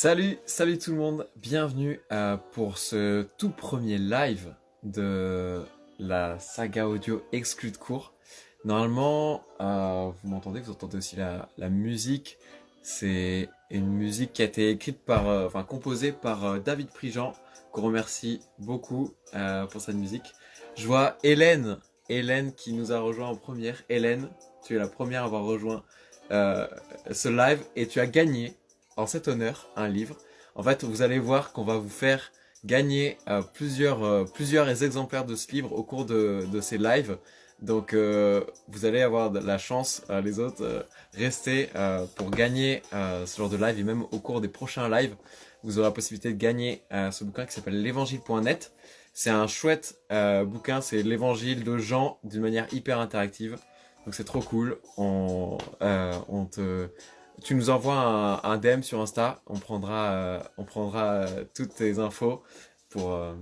Salut tout le monde, bienvenue pour ce tout premier live de la saga audio exclue de cours. Normalement, vous m'entendez, vous entendez aussi la musique. C'est une musique qui a été écrite enfin composée par David Prigent, qu'on remercie beaucoup pour cette musique. Je vois Hélène qui nous a rejoint en première. Hélène, tu es la première à avoir rejoint euh, ce live et tu as gagné en cet honneur un livre. En fait, vous allez voir qu'on va vous faire gagner plusieurs exemplaires de ce livre au cours de ces lives. Donc, vous allez avoir de la chance, les autres, rester pour gagner ce genre de live. Et même au cours des prochains lives, vous aurez la possibilité de gagner ce bouquin qui s'appelle l'évangile.net. C'est un chouette bouquin, c'est l'évangile de Jean d'une manière hyper interactive. Donc c'est trop cool. Tu nous envoies un DM sur Insta, on prendra toutes tes infos pour, euh,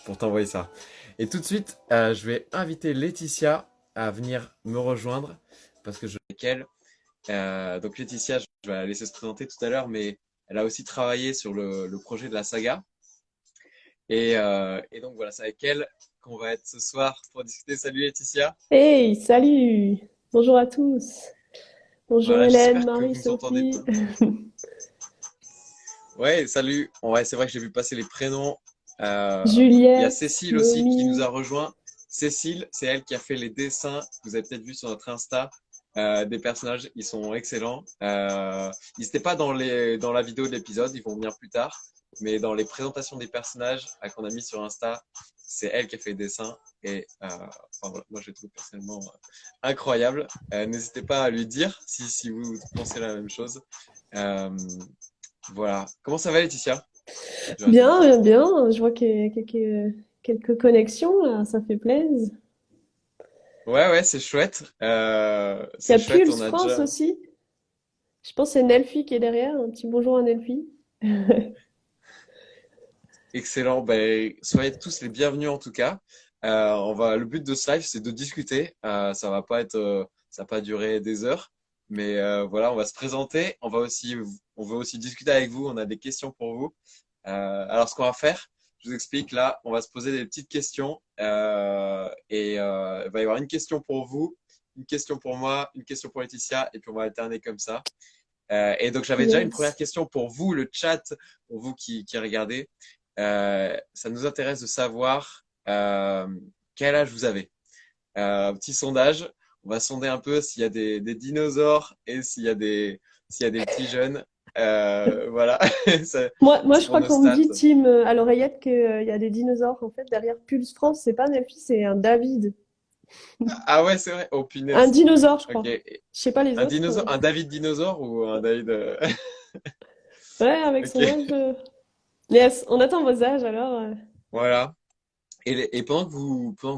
pour t'envoyer ça. Et tout de suite, je vais inviter Laetitia à venir me rejoindre parce que je avec elle. Donc Laetitia, je vais la laisser se présenter tout à l'heure, mais elle a aussi travaillé sur le projet de la saga. Et donc voilà, c'est avec elle qu'on va être ce soir pour discuter. Salut Laetitia. Hey, salut! Bonjour à tous. Bonjour Voilà, Hélène, j'espère que Marie, vous m'entendez Sophie. bien. Ouais, salut. Ouais, c'est vrai que j'ai vu passer les prénoms. Il y a Juliette, Cécile aussi qui nous Noémie. a rejoint. Cécile, c'est elle qui a fait les dessins. Vous avez peut-être vu sur notre Insta des personnages. Ils sont excellents. Ils n'étaient pas dans la vidéo de l'épisode. Ils vont venir plus tard. Mais dans les présentations des personnages qu'on a mis sur Insta, c'est elle qui a fait les dessins. Et enfin, voilà, moi, je les trouve personnellement incroyables. N'hésitez pas à lui dire si vous pensez la même chose. Euh, voilà. Comment ça va, Laetitia? Déjà, Bien, déjà. bien, bien. Je vois qu'il y a quelques connexions là, ça fait plaisir. Ouais, ouais, c'est chouette. Il y C'est a chouette, Pulse on a France déjà. aussi. Je pense que c'est Nelfi qui est derrière. Un petit bonjour à Nelfi. Excellent. Ben, soyez tous les bienvenus en tout cas. Le but de ce live, c'est de discuter. Ça va pas durer des heures, mais voilà, on va se présenter. On veut aussi discuter avec vous. On a des questions pour vous. Alors, ce qu'on va faire, je vous explique là, on va se poser des petites questions il va y avoir une question pour vous, une question pour moi, une question pour Laetitia, et puis on va alterner comme ça. Et donc, j'avais déjà une première Yes. question pour vous, le chat, pour vous qui regardez. Ça nous intéresse de savoir quel âge vous avez. Un petit sondage. On va sonder un peu s'il y a des dinosaures et s'il y a des petits jeunes. Voilà, c'est Moi, c'est je pour crois nos qu'on me stats. dit, Tim, à l'oreillette, qu'il y a des dinosaures. En fait, derrière Pulse France, c'est pas Nelfi, c'est un David. Ah ouais, c'est vrai. Oh Un punaise. dinosaure, je Ok. crois. Je sais pas les Un autres. dinosaure, un David dinosaure ou un David Ouais, avec Ok. son âge. Yes, on attend vos âges alors. Voilà. Et pendant que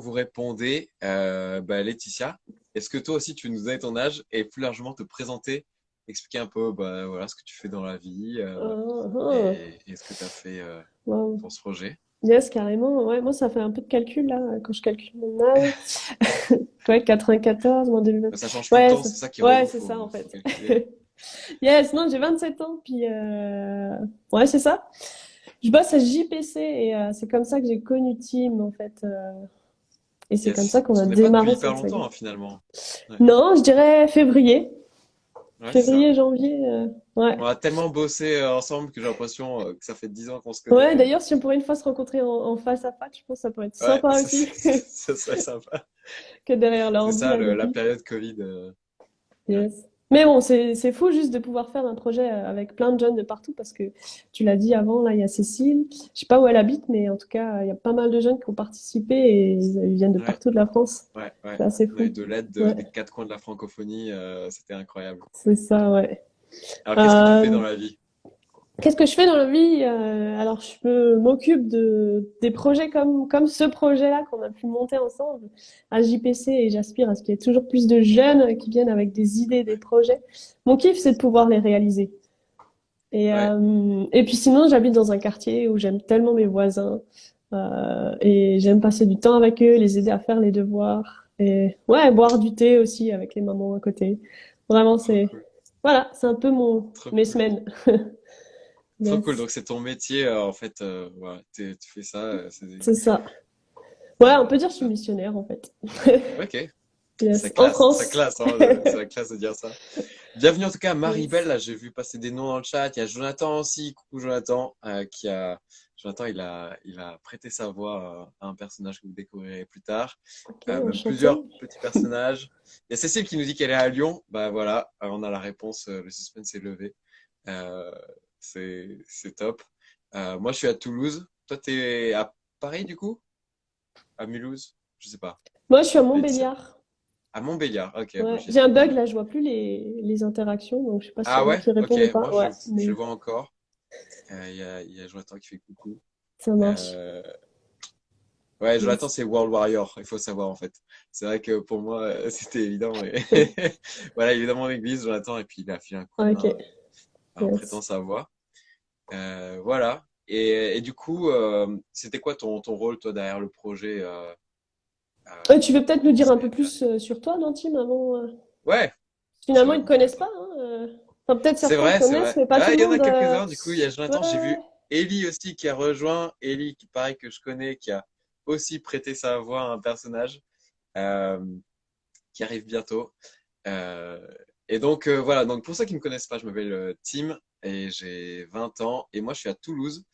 vous répondez, bah, Laetitia, est-ce que toi aussi tu veux nous donner ton âge et plus largement te présenter, expliquer un peu bah, voilà, ce que tu fais dans la vie Ah, et ce que tu as fait wow. pour ce projet? Yes, carrément. Ouais, moi, ça fait un peu de calcul là, quand je calcule mon âge. Ouais, 94, moins 2020. Bah, ça change tout le Ouais, temps, c'est ça qui est ouais, relou, c'est ça en faut fait. calculer. Yes, non, j'ai 27 ans, puis ouais, c'est ça. Je bosse à JPC et c'est comme ça que j'ai connu Tim en fait. Et c'est comme ça Yes. qu'on a Ce n'est pas depuis démarré hyper cette saga. longtemps hein, finalement. Ouais, Non, je dirais février. ouais c'est ça. Février, janvier. Ouais. On a tellement bossé ensemble que j'ai l'impression que ça fait 10 ans qu'on se Ouais, connaît. d'ailleurs, si on pourrait une fois se rencontrer en face à face, je pense que ça pourrait être Ouais, sympa aussi ça serait sympa. que derrière C'est l'ordi ça là la depuis. période Covid. Ouais. Yes. Mais bon, c'est fou juste de pouvoir faire un projet avec plein de jeunes de partout parce que tu l'as dit avant, là, il y a Cécile. Je sais pas où elle habite, mais en tout cas, il y a pas mal de jeunes qui ont participé et ils viennent de Ouais. partout de la France. Ouais, ouais. C'est assez On a eu fou. de l'aide Ouais, des quatre coins de la francophonie, c'était incroyable. c'est ça, ouais. Alors, qu'est-ce que tu fais Euh, dans la vie? Qu'est-ce que je fais dans la vie? Alors, m'occupe des projets comme ce projet-là qu'on a pu monter ensemble à JPC et j'aspire à ce qu'il y ait toujours plus de jeunes qui viennent avec des idées, des Ouais, projets. Mon kiff, c'est de pouvoir les réaliser. ouais, Et puis sinon, j'habite dans un quartier où j'aime tellement mes voisins et j'aime passer du temps avec eux, les aider à faire les devoirs et ouais, boire du thé aussi avec les mamans à côté. Vraiment, trop cool, voilà, c'est un peu trop mes cool. semaines. Trop cool. Yes, Donc c'est ton métier en fait. Voilà, tu fais ça. c'est ça. Ouais, on peut dire que je suis Ah, missionnaire en fait. ok. Yes, en Ça France. classe, hein, c'est la classe de dire ça. Bienvenue en tout cas à Maribel. Yes. Là, j'ai vu passer des noms dans le chat. Il y a Jonathan aussi. Coucou Jonathan, Jonathan, il a prêté sa voix à un personnage que vous découvrirez plus tard. Ok, Même plusieurs enchanté. petits personnages. Il y a Cécile qui nous dit qu'elle est à Lyon. Bah voilà, on a la réponse. Le suspense est levé. Euh, c'est top. Moi, je suis à Toulouse. Toi, t'es à Paris du coup? À Mulhouse? Je sais pas. Moi, je suis à Laetitia. Montbéliard. À Montbéliard. Ok, moi Ouais. j'y J'ai un étais pas bug mal. là, je vois plus les interactions, donc je sais pas s'il y Ah en a ouais? qui Ok, répondent ou pas. moi Ouais, je mais vois encore. Il y a Jonathan qui fait coucou. ça marche. Euh, ouais, Jonathan Yes. c'est World Warrior, il faut savoir en fait. C'est vrai que pour moi c'était évident, mais voilà, évidemment l'église, Jonathan, et puis il a filé un coup de Ok, main en prêtant yes. sa voix. Voilà. Et du coup, c'était quoi ton rôle toi derrière le projet Tu veux peut-être nous comment dire un c'est peu plus sur toi, non, Tim, avant Ouais, finalement, ça, ils ne te connaissent attends. pas, hein. Enfin, peut-être C'est certains te vrai, c'est connaissent, vrai. mais pas tout Ah, le il y en a monde. quelques-uns. Du coup, il y a Ouais, Jonathan. J'ai ouais, vu Ellie aussi qui a rejoint. Ellie, qui pareil que je connais, qui a aussi prêté sa voix à un personnage euh, qui arrive bientôt. Euh, et donc, voilà. Donc, pour ceux qui ne me connaissent pas, je m'appelle Tim et j'ai 20 ans. Et moi, je suis à Toulouse.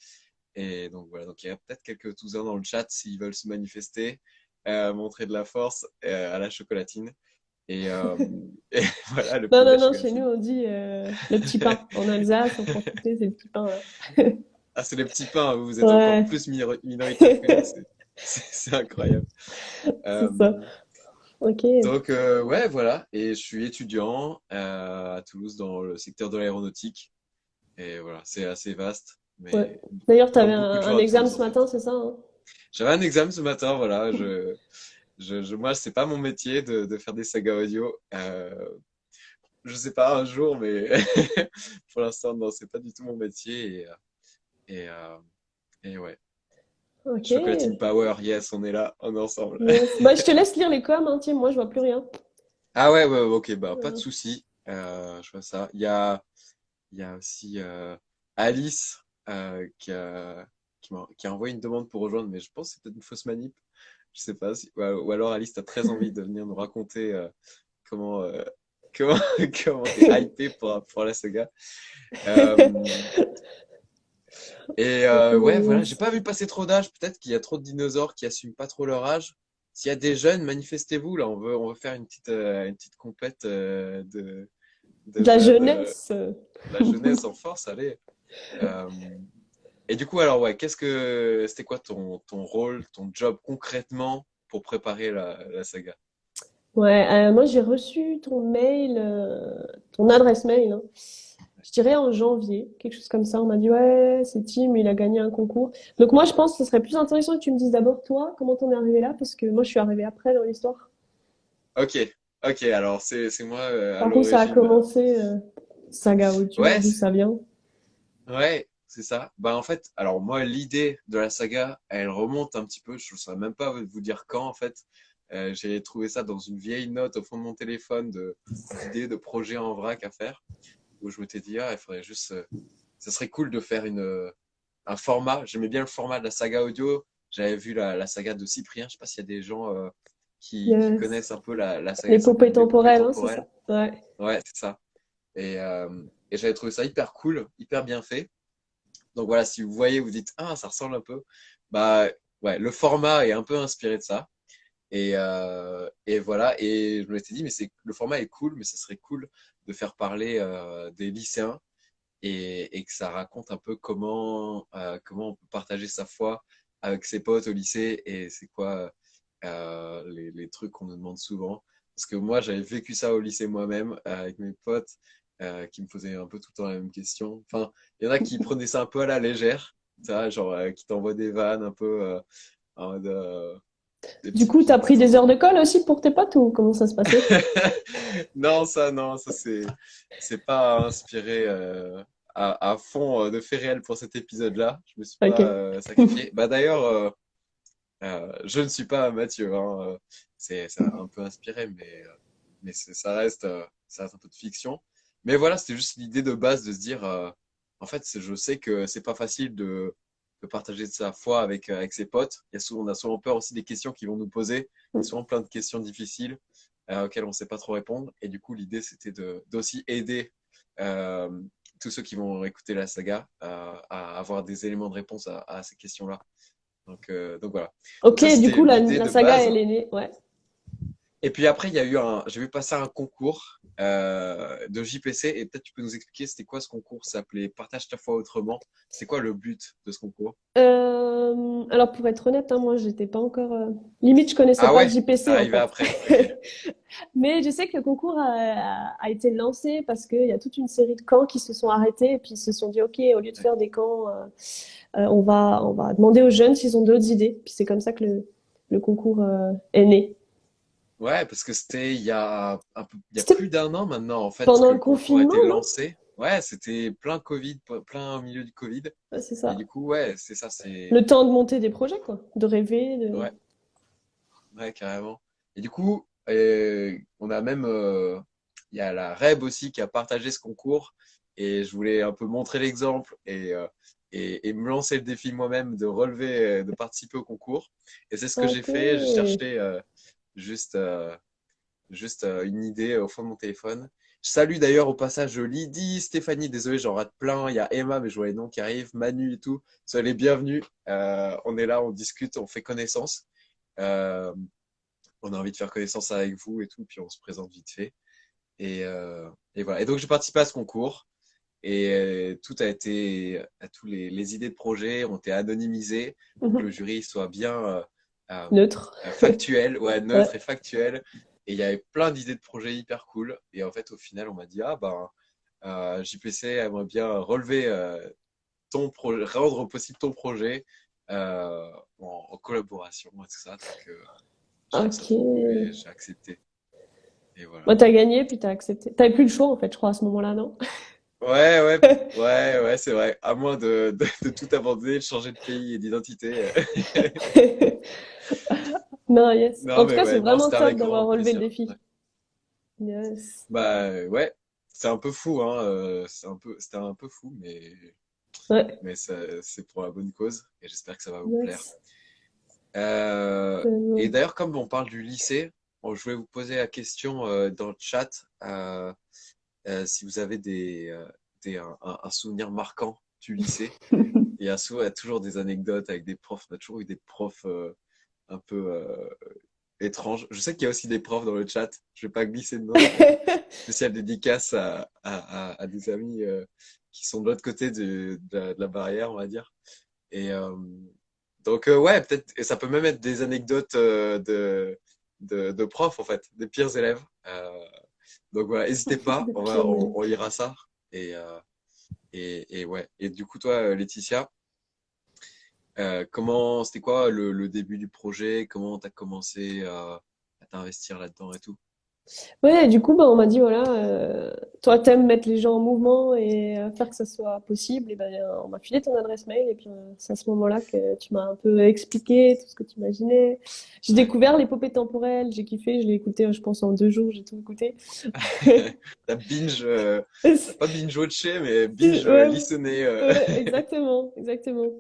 Et donc, voilà. Donc, il y a peut-être quelques Toulousains dans le chat s'ils veulent se manifester, montrer de la force à la chocolatine. Et, euh, et voilà, le non, poulet à non, la non, chez nous, chocolatine. on dit le petit pain. En Alsace, en Franche-Comté, c'est le petit pain, là. Ah, c'est les petits pains, vous êtes encore Ouais, plus minoritaire que nous, c'est incroyable. c'est Euh, ça. Ok. donc, ouais, voilà. Et je suis étudiant à Toulouse dans le secteur de l'aéronautique. Et voilà, c'est assez vaste, Ouais. mais D'ailleurs, tu avais comme beaucoup de gens un à examen Toulouse, ce en fait. matin, c'est ça, hein? J'avais un examen ce matin, voilà. Moi, c'est pas mon métier de faire des sagas audio. Je sais pas, un jour, mais pour l'instant, non, c'est pas du tout mon métier. Et, euh, et ouais. Ok. Chocolatine Power, yes, on est là, on est ensemble. Yes. Bah, je te laisse lire les coms, hein, Tim, moi, je vois plus rien. Ah ouais, ouais, ouais, ok, bah pas de Euh, souci. Je vois ça. Il y a aussi Alice qui a envoyé une demande pour rejoindre, mais je pense que c'est peut-être une fausse manip. Je sais pas si, ou alors Alice, t'as très envie de venir nous raconter comment comment comment t'es hypé pour la saga. Euh, ouais, voilà, j'ai yes. pas vu passer trop d'âge. Peut-être qu'il y a trop de dinosaures qui assument pas trop leur âge. S'il y a des jeunes, manifestez-vous. Là, on veut faire une petite compète de De la jeunes, jeunesse. la jeunesse en force, allez. Euh, et du coup, alors ouais, c'était quoi ton rôle, ton job concrètement pour préparer la saga? Ouais, moi j'ai reçu ton mail, ton adresse mail, hein. Je dirais en janvier, quelque chose comme ça. On m'a dit, ouais, c'est Tim, il a gagné un concours. Donc moi je pense que ce serait plus intéressant que tu me dises d'abord toi, comment t'en es arrivé là, parce que moi je suis arrivée après dans l'histoire. Ok, ok, alors c'est moi à Par où ça a l'origine. commencé, saga audio, Ouais, d'où ça vient? ouais, c'est ça. Bah en fait, alors moi l'idée de la saga, elle remonte un petit peu. Je ne saurais même pas vous dire quand en fait. J'ai trouvé ça dans une vieille note au fond de mon téléphone d'idées de projets en vrac à faire, où je m'étais dit ah il faudrait juste, ça serait cool de faire un format. J'aimais bien le format de la saga audio. J'avais vu la saga de Cyprien. Je sais pas s'il y a des gens qui Yes. connaissent un peu la saga qui L'épopée s'appelle L'épopée temporelle, hein, c'est ça. temporelle. Ouais. Ouais, c'est ça. Et, euh, et j'avais trouvé ça hyper cool, hyper bien fait. Donc voilà, si vous voyez, vous dites, ah, ça ressemble un peu. Bah ouais, le format est un peu inspiré de ça. Et voilà, et je me suis dit, mais le format est cool, mais ça serait cool de faire parler des lycéens et que ça raconte un peu comment on peut partager sa foi avec ses potes au lycée et c'est quoi les trucs qu'on nous demande souvent. Parce que moi, j'avais vécu ça au lycée moi-même avec mes potes qui me posaient un peu tout le temps la même question. Enfin, il y en a qui prenaient ça un peu à la légère, tu vois, genre qui t'envoient des vannes un peu en mode, des Du petits coup, t'as pics de pris temps des en heures de temps. colle aussi pour tes potes ou comment ça se passait? Non, ça c'est pas inspiré à fond de faits réels pour cet épisode-là. Je me suis Ok. pas sacrifié. Bah d'ailleurs, je ne suis pas Mathieu, hein. C'est un peu inspiré, mais ça reste un peu de fiction. Mais voilà, c'était juste l'idée de base de se dire, en fait, je sais que c'est pas facile de partager sa foi avec ses potes. On a souvent peur aussi des questions qu'ils vont nous poser. Il y a souvent plein de questions difficiles auxquelles on ne sait pas trop répondre. Et du coup, l'idée, c'était d'aussi aider euh, tous ceux qui vont écouter la saga à avoir des éléments de réponse à ces questions-là. Donc voilà. Donc Ok, ça, du c'était coup, l'idée la de saga, base. elle est née. Ouais. Et puis après, j'ai vu passer un concours de JPC et peut-être tu peux nous expliquer c'était quoi ce concours? Ça s'appelait Partage ta foi autrement. C'était quoi le but de ce concours? Alors, pour être honnête, hein, moi, j'étais pas encore. Limite, je connaissais Ah pas ouais, JPC en arrivé fait. après. Ok. Mais je sais que le concours a été lancé parce qu'il y a toute une série de camps qui se sont arrêtés et puis ils se sont dit, OK, au lieu de faire des camps, on va demander aux jeunes s'ils ont d'autres idées. Puis c'est comme ça que le concours est né. Ouais, parce que c'était il y a C'était plus d'un an maintenant en fait pendant que le le concours a confinement, été non? lancé. Ouais, c'était plein Covid, plein au milieu du Covid. Ouais, c'est Et ça. du coup, ouais, c'est ça, c'est Le temps de monter des projets, quoi. De rêver, de... ouais, ouais, carrément. Et du coup, on a même il y a la REB aussi qui a partagé ce concours et je voulais un peu montrer l'exemple et me lancer le défi moi-même de relever, de participer au concours. Et c'est ce que j'ai Ok. fait. J'ai cherché juste une idée au fond de mon téléphone. Je salue d'ailleurs au passage Lydie, Stéphanie, désolé, j'en rate plein. Il y a Emma, mais je vois les noms qui arrivent, Manu et tout. Soyez les bienvenus. On est là, on discute, on fait connaissance. Euh, on a envie de faire connaissance avec vous et tout, puis on se présente vite fait. Et voilà. Et donc j'ai participé à ce concours et tout a été, tous les idées de projet ont été anonymisées pour que le Mhm. jury soit bien euh, Neutre. factuel, ouais, Ouais. neutre et factuel. Et il y avait plein d'idées de projets hyper cool. Et en fait, au final, on m'a dit, ah ben, JPC aimerait bien relever ton projet, rendre possible ton projet en collaboration et tout ça. Donc, je trouve ça Ok. trop cool et j'ai accepté. Et voilà. Moi, t'as gagné, puis t'as accepté. T'avais plus le choix, en fait, je crois, à ce moment-là, non? Ouais, ouais, ouais, c'est vrai. À moins de tout abandonner, de changer de pays et d'identité. Non, yes. Non, En tout mais cas, c'est ouais, non, vraiment c'était top avec d'avoir grand relevé le plaisir. Ouais. défi. Yes. Bah ouais, c'est un peu fou, hein. C'était un peu fou, Ouais. mais c'est pour la bonne cause et j'espère que ça va vous plaire. Yes. Et Euh, d'ailleurs, comme on parle du lycée, je voulais vous poser la question dans le chat si vous avez un souvenir marquant du lycée. Il y a toujours des anecdotes avec des profs. On a toujours eu des profs un peu étranges. Je sais qu'il y a aussi des profs dans le chat. Je vais pas glisser de nom, mais spécial dédicace à des amis qui sont de l'autre côté de la barrière, on va dire. Et ouais, peut-être, et ça peut même être des anecdotes de profs, en fait, des pires élèves. Donc voilà, n'hésitez pas, de pire de- on lira ça. Et, et ouais. Et du coup, toi, Laetitia, c'était quoi le début du projet? Comment t'as commencé à t'investir là-dedans et tout? Ouais, du coup, bah, on m'a dit, voilà, toi, t'aimes mettre les gens en mouvement et faire que ça soit possible. Et ben, on m'a filé ton adresse mail. Et puis, c'est à ce moment-là que tu m'as un peu expliqué tout ce que tu imaginais. J'ai Ouais. découvert l'épopée temporelle. J'ai kiffé. Je l'ai écouté, je pense, en 2 jours. J'ai tout écouté. T'as pas binge watché, mais Si, binge ouais, listené. ouais, exactement, exactement.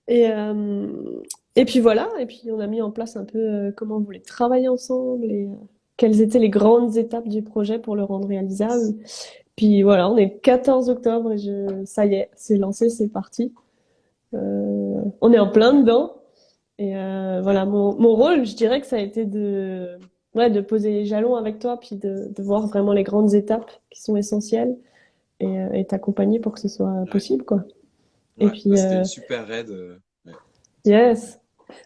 Et, euh, et puis voilà, et puis on a mis en place un peu comment on voulait travailler ensemble et quelles étaient les grandes étapes du projet pour le rendre réalisable. Yes. Puis voilà, on est 14 octobre et ça y est, c'est lancé, c'est parti. On est en plein dedans. Et voilà, Ouais. mon rôle, je dirais que ça a été ouais, de poser les jalons avec toi, puis de voir vraiment les grandes étapes qui sont essentielles et t'accompagner pour que ce soit Ouais. possible, quoi. Et Ouais. Bah, puis, c'était une super raid. Ouais. C'était cool. yes.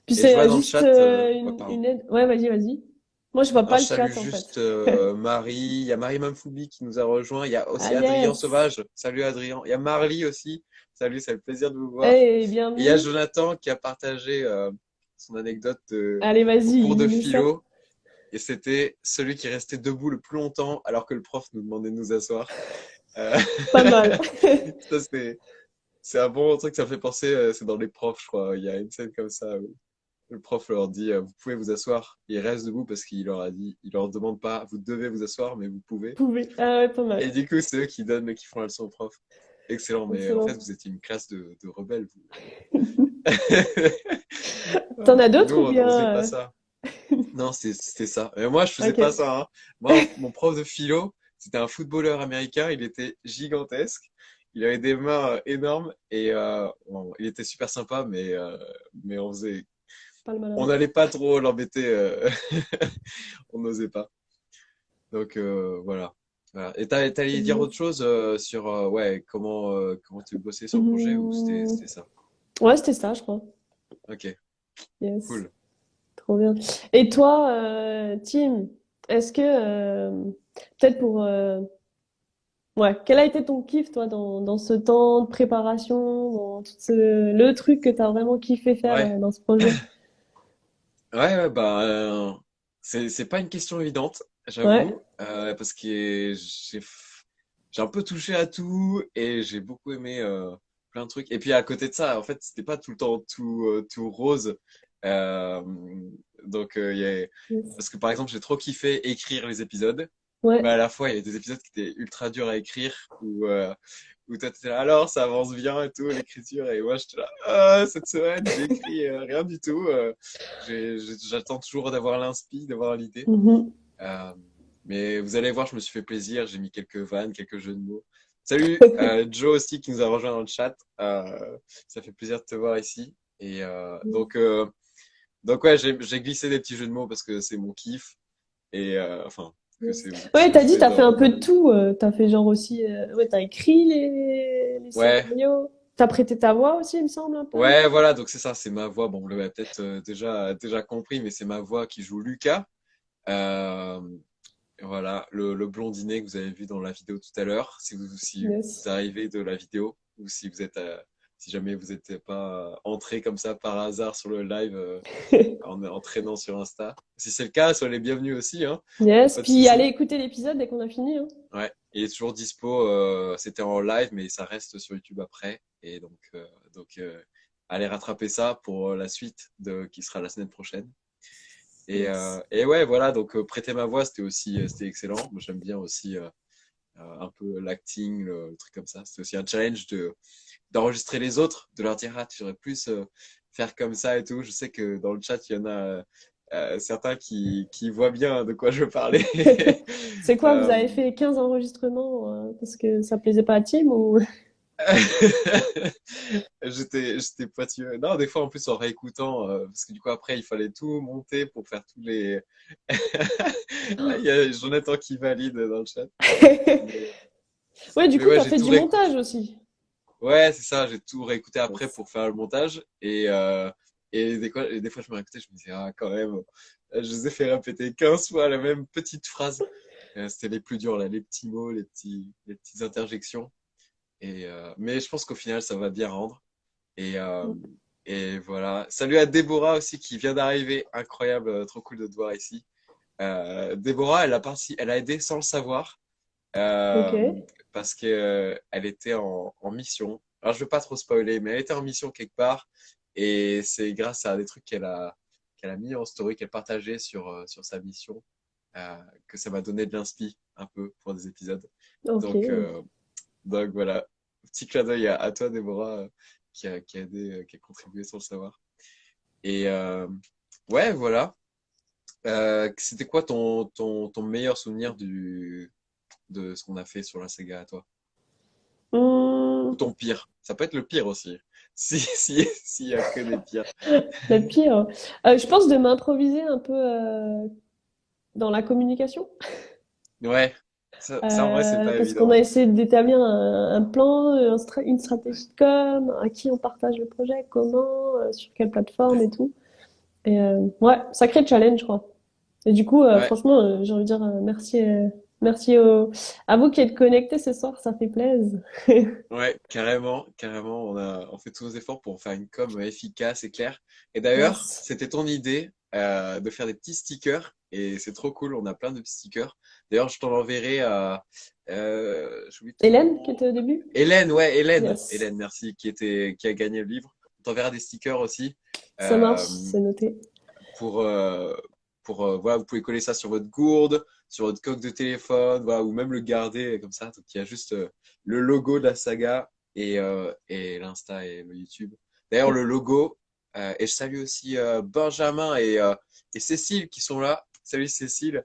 Puis Et je c'est vois dans le juste chat. Ouais, une pardon. aide. Ouais, vas-y, vas-y. Moi, je vois Non, pas je le salue chat, en fait. juste Marie. Il y a Marie Mamfoubi qui nous a rejoint. Il y a Ah, aussi Adrien yes. Sauvage. Salut Adrien. Il y a Marly aussi. Salut, c'est le plaisir de vous voir. Hey, Et il y a bienvenue. Jonathan qui a partagé son anecdote Allez, au vas-y, cours de dis-nous ça. philo. Et c'était celui qui restait debout le plus longtemps alors que le prof nous demandait de nous asseoir. Euh, Pas mal. ça, c'est un bon truc, ça me fait penser, c'est dans les profs, je crois. Il y a une scène comme ça où le prof leur dit, vous pouvez vous asseoir. Ils restent debout parce qu'il leur a dit, il leur demande pas, vous devez vous asseoir, mais vous pouvez. Pouvez. Ah ouais, pas Et mal. du coup, c'est eux qui font la leçon au prof. excellent. Mais en fait, Excellent. vous étiez une classe de rebelles, vous. T'en as Et nous, d'autres ou on faisait bien pas ça. Non, c'était ça. Et moi, je faisais pas Ok, ça, hein. Moi, mon prof de philo, c'était un footballeur américain. Il était gigantesque. Il avait des mains énormes et bon, il était super sympa, mais pas le on malin. n'allait pas trop l'embêter. On n'osait pas. Donc voilà. Voilà. Et t'allais dire autre Yes. chose sur ouais comment tu bossais sur le projet ou Hum, c'était ça? Ouais, c'était ça, je crois. Ok, Yes, cool. trop bien. Et toi, Tim, est-ce que, peut-être pour, ouais, quel a été ton kiff, toi, dans ce temps de préparation, dans le truc que t'as vraiment kiffé faire Ouais. dans ce projet? Ouais, bah, c'est pas une question évidente, Ouais, j'avoue, parce que j'ai un peu touché à tout et j'ai beaucoup aimé plein de trucs. Et puis à côté de ça, en fait, c'était pas tout le temps tout rose. Euh, donc, yes. parce que par exemple, j'ai trop kiffé écrire les épisodes, mais Ouais. à la fois, il y a des épisodes qui étaient ultra durs à écrire où toi, t'étais là, alors ça avance bien et tout, l'écriture, et moi, j'étais là, ah, cette semaine, j'ai écrit rien du tout. J'attends toujours d'avoir l'inspi, d'avoir l'idée. Mhm. Euh, mais vous allez voir, je me suis fait plaisir. J'ai mis quelques vannes, quelques jeux de mots. Salut, Joe aussi qui nous a rejoint dans le chat. Ça fait plaisir de te voir ici. Et donc ouais, j'ai glissé des petits jeux de mots parce que c'est mon kiff. Et enfin, que Yes. c'est ce Ouais, que t'as je dit, fais t'as fait un dans peu ma de vie. tout. T'as fait genre aussi, ouais, t'as écrit les Ouais, scénarios. T'as prêté ta voix aussi, il me semble, un peu. ouais, voilà. Donc c'est ça, c'est ma voix. Bon, vous l'avez peut-être déjà compris, mais c'est ma voix qui joue Lucas. Euh, Voilà, le blondinet que vous avez vu dans la vidéo tout à l'heure, si Yes. vous arrivez de la vidéo ou si si jamais vous n'êtes pas entré comme ça par hasard sur le live en traînant sur Insta. Si c'est le cas, soyez les bienvenus aussi, hein, y a Yes. pas de Puis allez souci. écouter l'épisode dès qu'on a fini, hein. Ouais, il est toujours dispo. C'était en live, mais ça reste sur YouTube après. Et donc allez rattraper ça pour la suite qui sera la semaine prochaine. Yes. Et ouais, voilà, donc prêter ma voix, c'était excellent. Moi, j'aime bien aussi un peu l'acting, le truc comme ça. C'est aussi un challenge d'enregistrer les autres, de leur dire, ah, tu aurais plus faire comme ça et tout. Je sais que dans le chat, il y en a certains qui voient bien de quoi je veux parler. C'est quoi, vous Euh, avez fait 15 enregistrements parce que ça plaisait pas à Tim ou... j'étais pointilleux. Non, des fois, en plus, en réécoutant, parce que du coup, après, il fallait tout monter pour faire tous les. Ah, il y a Jonathan qui valide dans le chat. Mais, Ouais, du mais coup, ouais, t'as j'ai fait tout du réécouté. montage aussi. Ouais, c'est ça, j'ai tout réécouté après Yes. pour faire le montage. Et des fois, je me réécoutais, je me disais, ah, quand même, je les ai fait répéter 15 fois la même petite phrase. C'était les plus durs, là, les petits mots, les petites interjections. Mais je pense qu'au final, ça va bien rendre. Et, euh, et voilà. Salut à Déborah aussi qui vient d'arriver. Incroyable, trop cool de te voir ici. Déborah, elle a aidé sans le savoir Ok. euh, parce que elle était en mission. Alors je veux pas trop spoiler, mais elle était en mission quelque part et c'est grâce à des trucs qu'elle a mis en story, qu'elle partageait sur sa mission euh, que ça m'a donné de l'inspi un peu pour des épisodes. Ok. Donc voilà, petit clin d'œil à toi Déborah qui a aidé, qui a contribué sans le savoir. Et ouais voilà. C'était quoi ton meilleur souvenir de ce qu'on a fait sur la Sega à toi? Ou Hum, ton pire? Ça peut être le pire aussi. S'il y a que des pires. le pire. Je pense de m'improviser un peu dans la communication. Ouais, ça en vrai, c'est pas Parce qu'on a évident. essayé d'établir un plan, une stratégie de com, à qui on partage le projet, comment, sur quelle plateforme et tout. Et ouais, sacré challenge, je crois. Et du coup, Ouais, franchement, j'ai envie de dire merci à vous qui êtes connectés ce soir, ça fait plaisir. ouais, carrément, carrément. On fait tous nos efforts pour faire une com efficace et claire. Et d'ailleurs, Yes. c'était ton idée de faire des petits stickers. Et c'est trop cool, on a plein de petits stickers. D'ailleurs, je t'en enverrai à... j'oublie son Hélène, qui nom. était au début? Hélène, ouais, Hélène. Yes. Hélène, merci, qui a gagné le livre. On t'enverra des stickers aussi. Ça marche, Euh, c'est noté. pour, voilà, vous pouvez coller ça sur votre gourde, sur votre coque de téléphone, voilà, ou même le garder comme ça. Donc il y a juste le logo de la saga et l'Insta et le YouTube. D'ailleurs, le logo, et je salue aussi Benjamin et Cécile qui sont là. Salut Cécile,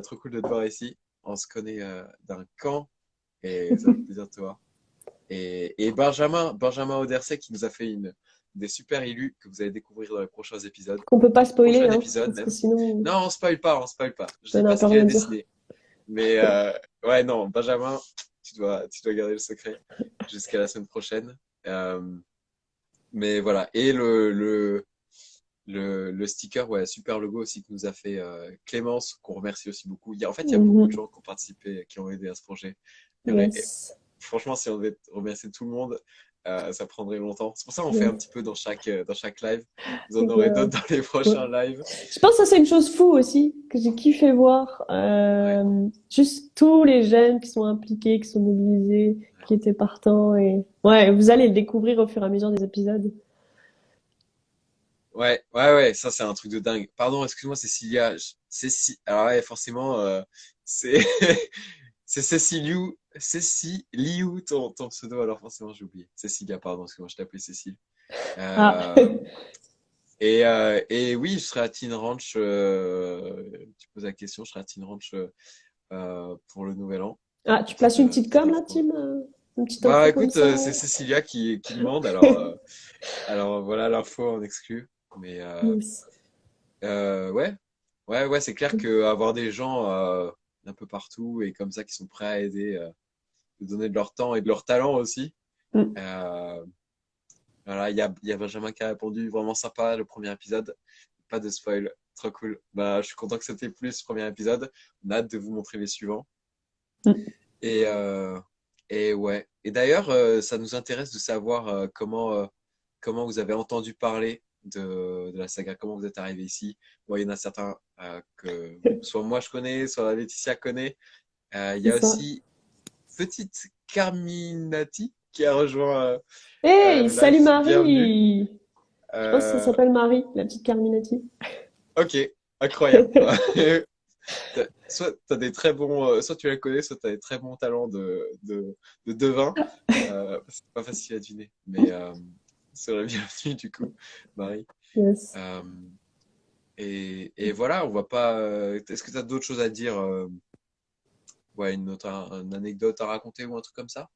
trop cool de te voir ici. On se connaît d'un camp et ça fait plaisir de te voir. Et Benjamin Auderset qui nous a fait des super illus que vous allez découvrir dans les prochains épisodes. Qu'on peut pas spoiler, Prochain hein, épisode parce que même. sinon, Non, on spoil pas, on spoil pas. Je on dis n'a pas ce encore qu'il a rien à dire. dessiné. Mais ouais, non, Benjamin, tu dois garder le secret jusqu'à la semaine prochaine. Euh, mais voilà. Et le sticker, ouais, super logo aussi que nous a fait Clémence, qu'on remercie aussi beaucoup. En fait, il y a beaucoup de Mhm. gens qui ont participé, qui ont aidé à ce projet. Et Yes. franchement, si on devait remercier tout le monde, ça prendrait longtemps. C'est pour ça qu'on fait un Yes. petit peu dans chaque live. Vous en Donc, aurez d'autres dans les ouais. prochains lives. Je pense que ça, c'est une chose fou aussi, que j'ai kiffé voir. Ouais. Juste tous les jeunes qui sont impliqués, qui sont mobilisés, qui étaient partants. Et ouais, vous allez le découvrir au fur et à mesure des épisodes. Ouais, ouais, ouais, ça c'est un truc de dingue. Pardon, excuse-moi, Cécilia. Alors ouais, forcément, c'est c'est Céciliou, ton pseudo. Alors forcément, j'ai oublié. Cécilia, pardon, excuse-moi, je t'appelais Cécile. Ah, Euh, et oui, je serai à Teen Ranch. Tu poses la question, je serai à Teen Ranch pour le Nouvel An. ah, tu places une petite Petite com là, info. Tim? Une petite Bah info comme écoute, ça? c'est Cécilia qui demande. Alors voilà l'info en exclu. Mais Yes. ouais, ouais, ouais, c'est clair que avoir des gens un peu partout et comme ça qui sont prêts à aider, de donner de leur temps et de leur talent aussi. Mm. Euh, voilà, il y a Benjamin qui a répondu, vraiment sympa le premier épisode. Pas de spoil, trop cool. Bah, je suis content que c'était plus ce premier épisode. On a hâte de vous montrer les suivants. Mm. Et, et ouais. Et d'ailleurs, ça nous intéresse de savoir comment vous avez entendu parler de la saga, comment vous êtes arrivé ici. Bon, il y en a certains que soit moi je connais, soit Laetitia connaît. Il y C'est a ça. aussi petite Carminati qui a rejoint Hey, le live. salut Bienvenue. Marie! Je pense que ça Euh, s'appelle Marie, la petite Carminati. ok, incroyable. Soit t'as des très bons, soit tu la connais, soit tu as des très bons talents de devin. C'est pas facile à deviner, mais c'est la bienvenue du coup, Marie. Yes. Euh, et voilà, on va pas. Est-ce que tu as d'autres choses à dire? Ouais, une anecdote à raconter ou un truc comme ça?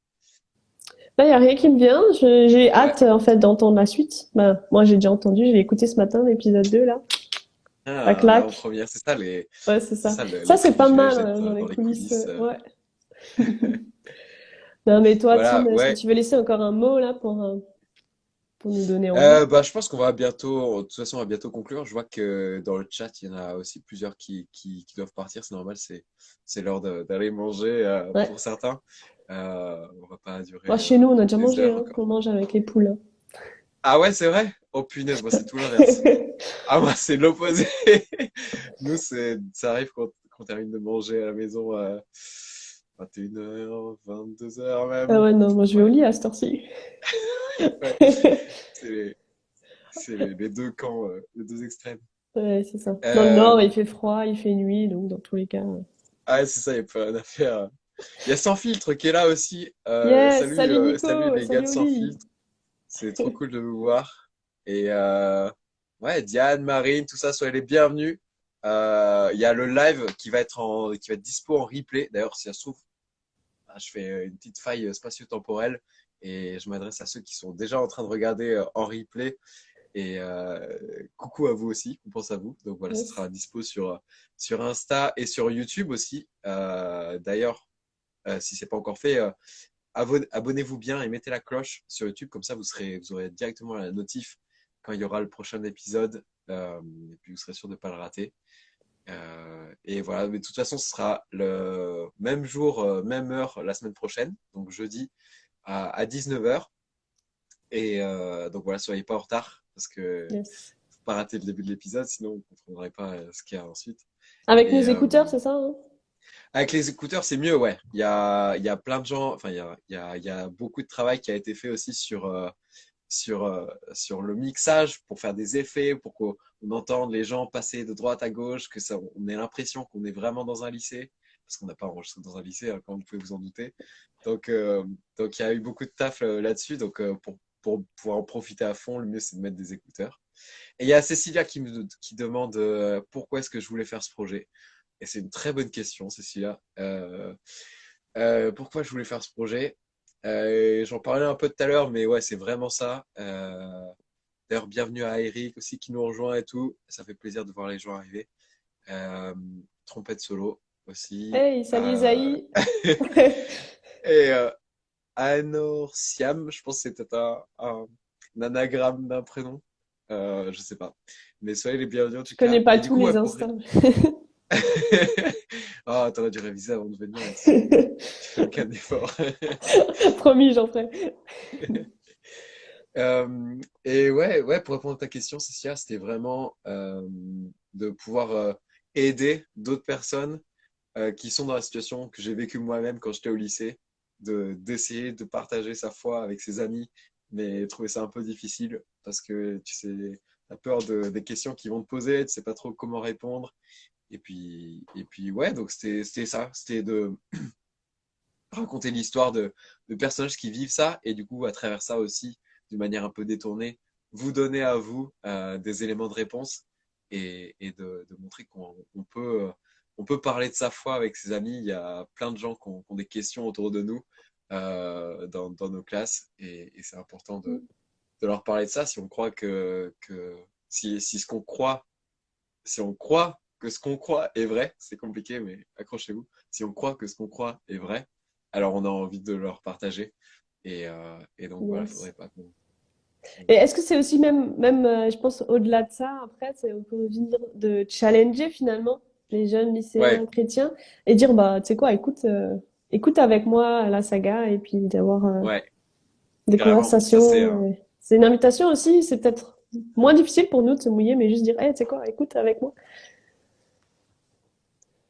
Là, il n'y a rien qui me vient. J'ai Ouais. hâte, en fait, d'entendre la suite. Bah, moi, j'ai déjà entendu. Je l'ai écouté ce matin, l'épisode 2 là. Ça Ah, là en claque. première, c'est ça Ouais, c'est c'est ça. ça Ça, les c'est pas privilèges mal d'être dans les dans les coulisses. coulisses. Ouais. Non, mais toi, Tim, Voilà, est-ce que ouais. tu veux laisser encore un mot, là, pour nous donner envie? Bah, je pense qu'on va bientôt, de toute façon, on va bientôt conclure. Je vois que dans le chat, il y en a aussi plusieurs qui doivent partir. C'est normal, c'est l'heure d'aller manger Ouais. pour certains. On va pas Bah, durer chez nous, on a déjà des mangé, heures hein. encore. On mange avec les poules. Ah ouais, c'est vrai? Oh punaise, moi c'est tout l'inverse. Ah moi c'est l'opposé. Nous, ça arrive qu'on termine de manger à la maison à 21h, 22h Ah même. ouais, non, moi, je vais au Ouais, lit à cette heure-ci. ouais. C'est les deux camps, les deux extrêmes. Ouais, c'est ça. Dans le nord, Euh, il fait froid, il fait nuit, donc dans tous les cas. Ah, c'est ça, il n'y a pas rien à faire. Il y a Sans Filtre qui est là aussi. Yes, Salut, salut salut Nico, les gars de salut Sans Oli. Filtre. C'est trop cool de vous voir. Et ouais, Diane, Marine, tout ça, soyez les bienvenus. Il y a le live qui va être dispo en replay. D'ailleurs, si ça se trouve, je fais une petite faille spatio-temporelle et je m'adresse à ceux qui sont déjà en train de regarder en replay. Et coucou à vous aussi, on pense à vous. Donc voilà, ce Yes. sera dispo sur Insta et sur YouTube aussi. D'ailleurs, si c'est pas encore fait, abonnez-vous bien et mettez la cloche sur YouTube, comme ça vous aurez directement la notif quand il y aura le prochain épisode, et puis vous serez sûr de ne pas le rater. Et voilà, mais de toute façon, ce sera le même jour, même heure la semaine prochaine, donc jeudi à 19h. Et donc voilà, soyez pas en retard, parce que Yes. faut pas rater le début de l'épisode, sinon vous ne comprendrez pas ce qu'il y a ensuite. Avec nos Et écouteurs, c'est ça, hein? avec les écouteurs, c'est mieux, ouais. Il y a plein de gens, enfin, il y a beaucoup de travail qui a été fait aussi sur le mixage pour faire des effets, pour qu'on entende les gens passer de droite à gauche, que ça, on ait l'impression qu'on est vraiment dans un lycée. parce qu'on n'a pas enregistré dans un lycée, hein, comme vous pouvez vous en douter. Donc, donc il y a eu beaucoup de taf là-dessus. Donc, pour pouvoir en profiter à fond, le mieux, c'est de mettre des écouteurs. Et il y a Cécilia qui demande pourquoi est-ce que je voulais faire ce projet. Et c'est une très bonne question, Cécilia. Pourquoi je voulais faire ce projet? J'en parlais un peu tout à l'heure, mais ouais, c'est vraiment ça. D'ailleurs, bienvenue à Eric aussi qui nous rejoint et tout. Ça fait plaisir de voir les gens arriver. Euh, Trompette solo aussi. Hey, salut Isaïe. Et Anor Siam, je pense que c'est peut-être un anagramme d'un prénom. Je sais pas. Mais soyez les bienvenus en Je tout connais cas. pas Et du tous coup, ouais, les pour... instants. Ah, t'aurais dû réviser avant de venir. Tu fais aucun effort. Promis, j'en ferai. Et ouais, ouais, pour répondre à ta question, Cécilia, c'était vraiment de pouvoir aider d'autres personnes qui sont dans la situation que j'ai vécue moi-même quand j'étais au lycée, d'essayer de partager sa foi avec ses amis, mais trouver ça un peu difficile parce que tu sais, t'as peur des questions qu'ils vont te poser, tu sais pas trop comment répondre. Et puis ouais, donc c'était ça, c'était de raconter l'histoire de personnages qui vivent ça et du coup, à travers ça aussi, d'une manière un peu détournée, vous donner à vous des éléments de réponse et de montrer on peut parler de sa foi avec ses amis. Il y a plein de gens qui ont des questions autour de nous dans nos classes et c'est important de leur parler de ça si on croit si ce qu'on croit, si on croit que ce qu'on croit est vrai, c'est compliqué, mais accrochez-vous. Si on croit que ce qu'on croit est vrai, alors on a envie de leur partager. Et donc voilà, il Yes. faudrait pas Et est-ce que c'est aussi même je pense, au-delà de ça, après, c'est on peut venir de challenger finalement les jeunes lycéens Ouais, chrétiens et dire, bah, tu sais quoi, écoute avec moi la saga et puis d'avoir ouais, des carrément. Ça, c'est conversations. C'est une invitation aussi, c'est peut-être moins difficile pour nous de se mouiller, mais juste dire, hey, tu sais quoi, écoute avec moi.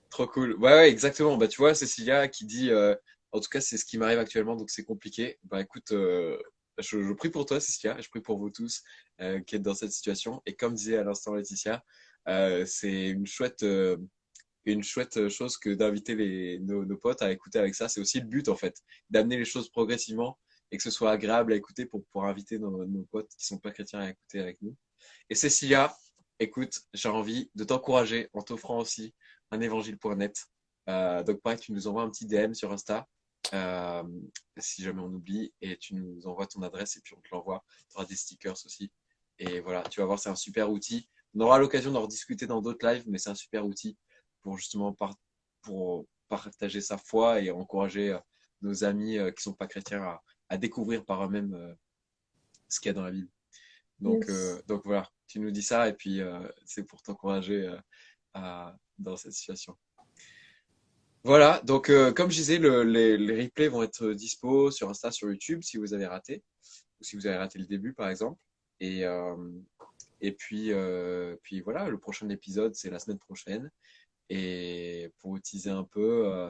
trop cool. Ouais, ouais, exactement. Bah, tu vois, Cécilia qui dit, en tout cas, c'est ce qui m'arrive actuellement, donc c'est compliqué. Bah, écoute, je prie pour toi, Cécilia, et je prie pour vous tous qui êtes dans cette situation. Et comme disait à l'instant Laetitia, c'est une chouette chose que d'inviter nos potes à écouter avec ça. C'est aussi le but, en fait, d'amener les choses progressivement et que ce soit agréable à écouter pour pouvoir inviter nos potes qui sont pas chrétiens à écouter avec nous. Et Cécilia, écoute, j'ai envie de t'encourager en t'offrant aussi un évangile.net. Donc, pareil, tu nous envoies un petit DM sur Insta, euh, si jamais on oublie, et tu nous envoies ton adresse et puis on te l'envoie. Tu auras des stickers aussi. Et voilà, tu vas voir, c'est un super outil. On aura l'occasion d'en rediscuter dans d'autres lives, mais c'est un super outil pour justement pour partager sa foi et encourager nos amis qui sont pas chrétiens à découvrir par eux-mêmes ce qu'il y a dans la Bible. Yes. Donc voilà, tu nous dis ça et puis c'est pour t'encourager dans cette situation. Voilà, donc comme je disais, les replays vont être dispo sur Insta, sur YouTube si vous avez raté, ou si vous avez raté le début par exemple. Et, euh, puis voilà, le prochain épisode, c'est la semaine prochaine. Et pour vous teaser un peu,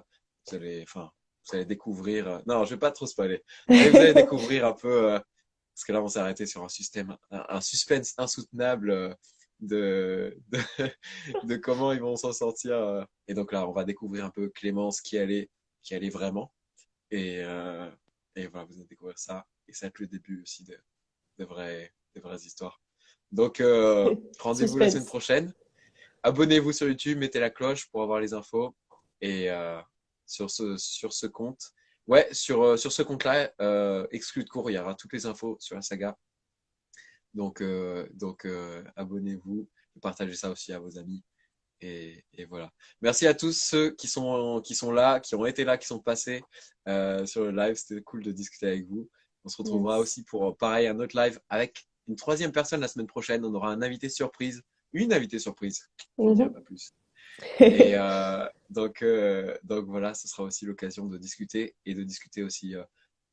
vous allez découvrir. Non, je vais pas trop spoiler. Mais vous allez découvrir un peu, parce que là, on s'est arrêté sur un suspense insoutenable de, de comment ils vont s'en sortir. Et donc là, on va découvrir un peu Clémence qui elle est vraiment. Et, euh, et voilà, vous allez découvrir ça. Et ça va être le début aussi de vraies histoires. Donc, rendez-vous la semaine Suspense. prochaine. Abonnez-vous sur YouTube, mettez la cloche pour avoir les infos. Et sur ce compte, ouais, sur ce compte-là, exclu de cours, il y aura toutes les infos sur la saga. Donc abonnez-vous, partagez ça aussi à vos amis. Et voilà. Merci à tous ceux qui sont là, qui ont été là, qui sont passés sur le live. C'était cool de discuter avec vous. On se retrouvera Yes. aussi pour pareil un autre live avec une troisième personne la semaine prochaine. On aura un invité surprise, une invitée surprise. J'en dirai Mhm. pas plus. Et donc voilà, ce sera aussi l'occasion de discuter et de discuter aussi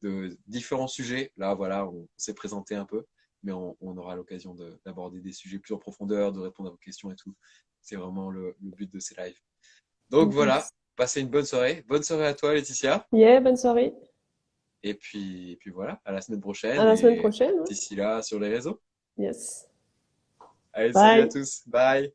de différents sujets. Là, voilà, on s'est présenté un peu, mais on aura l'occasion d'aborder des sujets plus en profondeur, de répondre à vos questions et tout. C'est vraiment le but de ces lives. Donc voilà, Yes. passez une bonne soirée. Bonne soirée à toi, Laetitia. Yeah, bonne soirée. Et puis voilà, à la semaine À prochaine la semaine et prochaine. Ouais. d'ici là sur les réseaux. Yes. Allez, salut à Bye. tous. Bye.